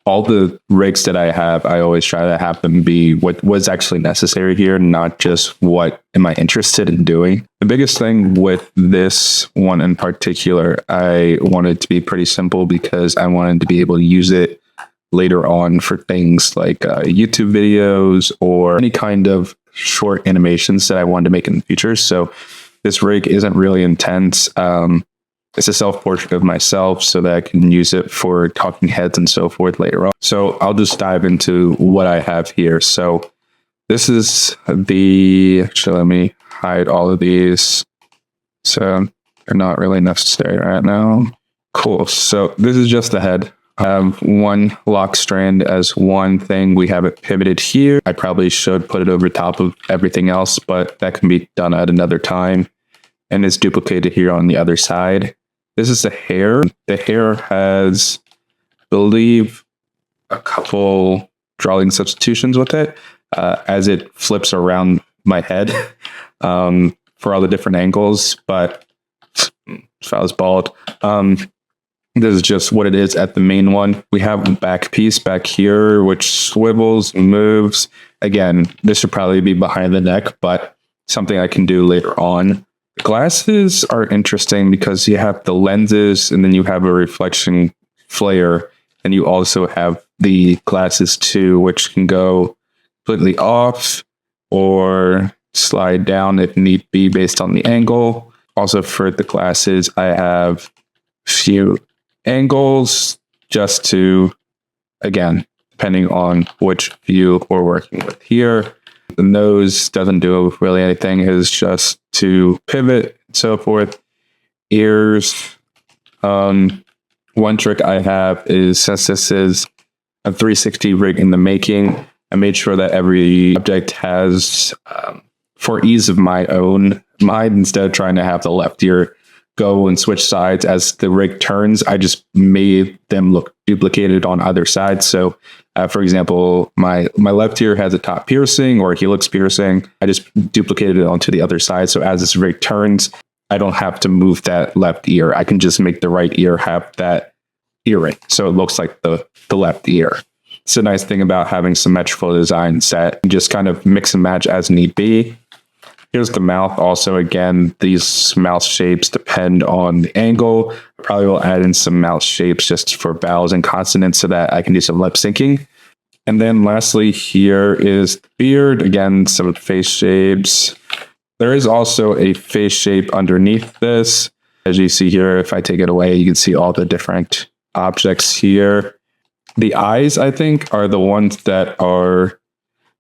all the rigs that I have, I always try to have them be what was actually necessary here, not just what am I interested in doing. The biggest thing with this one in particular, I wanted to be pretty simple because I wanted to be able to use it later on for things like YouTube videos or any kind of short animations that I wanted to make in the future. So this rig isn't really intense. It's a self-portrait of myself so that I can use it for talking heads and so forth later on. So I'll just dive into what I have here. So this is actually let me hide all of these. So they're not really necessary right now. Cool. So this is just the head. I have one lock strand as one thing. We have it pivoted here. I probably should put it over top of everything else, but that can be done at another time. And it's duplicated here on the other side. This is the hair. The hair has, I believe, a couple drawing substitutions with it as it flips around my head for all the different angles. But if I was bald, this is just what it is at the main one. We have a back piece back here, which swivels, moves. Again, this should probably be behind the neck, but something I can do later on. Glasses are interesting because you have the lenses and then you have a reflection flare, and you also have the glasses too, which can go completely off or slide down if need be based on the angle. Also for the glasses, I have a few angles just to, again, depending on which view we're working with here. The nose doesn't do really anything. It's just to pivot and so forth. Ears. One trick I have is, since this is a 360 rig in the making, I made sure that every object has, for ease of my own mind, instead of trying to have the left ear go and switch sides as the rig turns, I just made them look duplicated on either side. So for example, my left ear has a top piercing or a helix piercing. I just duplicated it onto the other side. So as this rig turns, I don't have to move that left ear. I can just make the right ear have that earring. So it looks like the left ear. It's a nice thing about having symmetrical designs that you just kind of mix and match as need be. Here's the mouth. Also, again, these mouth shapes depend on the angle. I probably will add in some mouth shapes just for vowels and consonants so that I can do some lip syncing. And then lastly, here is the beard. Again, some face shapes. There is also a face shape underneath this. As you see here, if I take it away, you can see all the different objects here. The eyes, I think, are the ones that are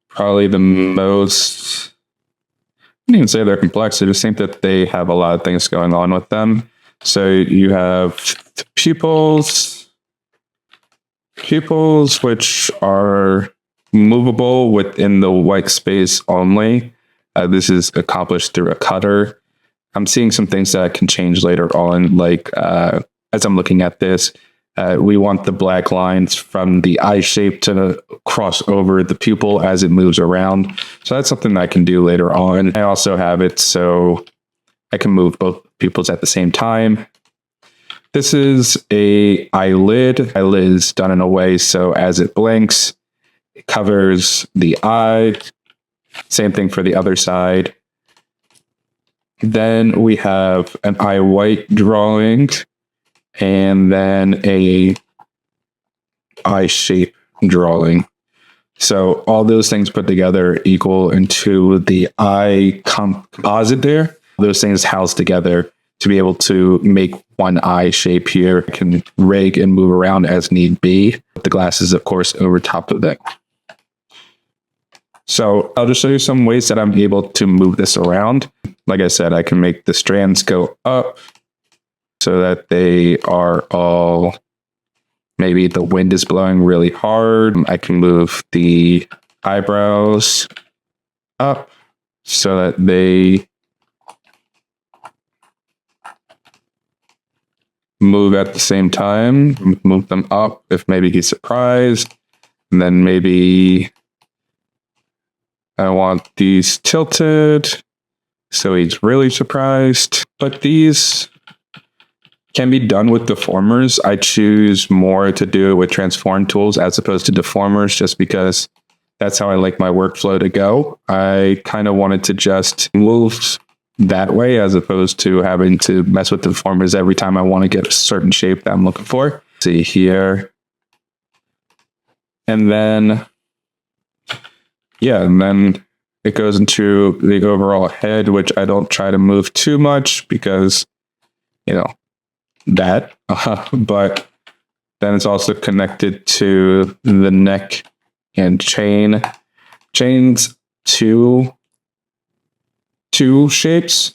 probably the most... I wouldn't even say they're complex. I just think that they have a lot of things going on with them. So you have pupils, which are movable within the white space only. This is accomplished through a cutter. I'm seeing some things that I can change later on, like as I'm looking at this, we want the black lines from the eye shape to cross over the pupil as it moves around. So that's something that I can do later on. I also have it so I can move both pupils at the same time. This is a eyelid. Eyelid is done in a way so as it blinks, it covers the eye. Same thing for the other side. Then we have an eye white drawing, and then a eye shape drawing. So all those things put together equal into the eye composite there. Those things housed together to be able to make one eye shape here. I can rig and move around as need be. The glasses, of course, over top of that. So I'll just show you some ways that I'm able to move this around. Like I said, I can make the strands go up so that they are all, maybe the wind is blowing really hard. I can move the eyebrows up so that they move at the same time. Move them up if maybe he's surprised. And then maybe I want these tilted so he's really surprised. But these can be done with deformers. I choose more to do it with transform tools as opposed to deformers, just because that's how I like my workflow to go. I kind of wanted to just move that way as opposed to having to mess with the deformers every time I want to get a certain shape that I'm looking for. See here. And then, yeah, and then it goes into the overall head, which I don't try to move too much because, that. But then it's also connected to the neck and chains two shapes,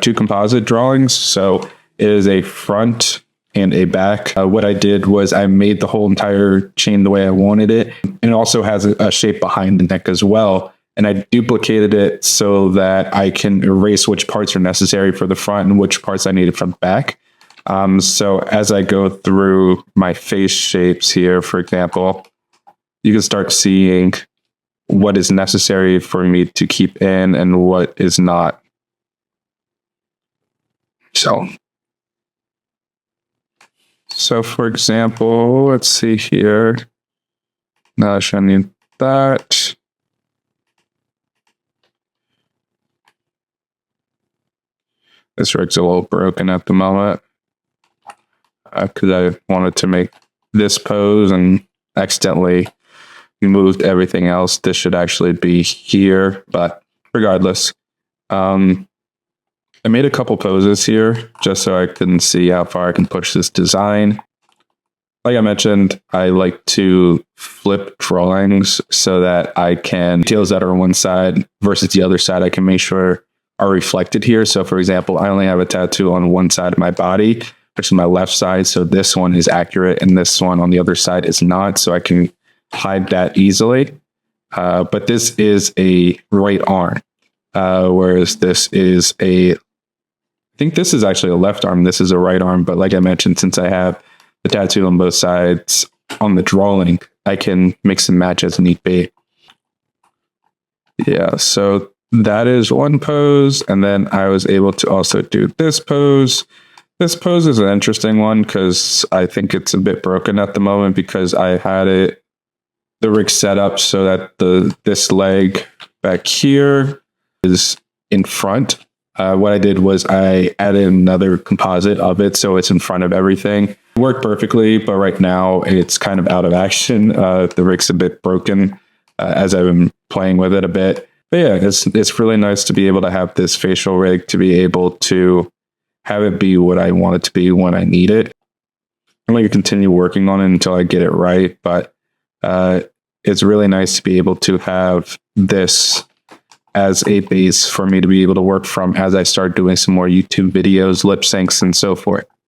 two composite drawings. So it is a front and a back. What I did was I made the whole entire chain the way I wanted it. And it also has a shape behind the neck as well. And I duplicated it so that I can erase which parts are necessary for the front and which parts I needed from the back. So as I go through my face shapes here, for example, you can start seeing what is necessary for me to keep in and what is not. So for example, let's see here. Now I need that. This rig's a little broken at the moment because I wanted to make this pose and accidentally moved everything else. This should actually be here, but regardless, I made a couple poses here just so I can see how far I can push this design. Like I mentioned, I like to flip drawings so that I can details that are on one side versus the other side, I can make sure are reflected here. So for example, I only have a tattoo on one side of my body, which is my left side. So this one is accurate and this one on the other side is not. So I can hide that easily. But this is a right arm, whereas this is I think this is actually a left arm. This is a right arm. But like I mentioned, since I have the tattoo on both sides on the drawing, I can mix and match as need be. Yeah, so that is one pose. And then I was able to also do this pose. This pose is an interesting one because I think it's a bit broken at the moment because I had the rig set up so that this leg back here is in front. What I did was I added another composite of it so it's in front of everything. It worked perfectly, but right now it's kind of out of action. The rig's a bit broken as I've been playing with it a bit. But yeah, it's really nice to be able to have this facial rig to be able to have it be what I want it to be when I need it. I'm going to continue working on it until I get it right, but it's really nice to be able to have this as a base for me to be able to work from as I start doing some more YouTube videos, lip syncs, and so forth.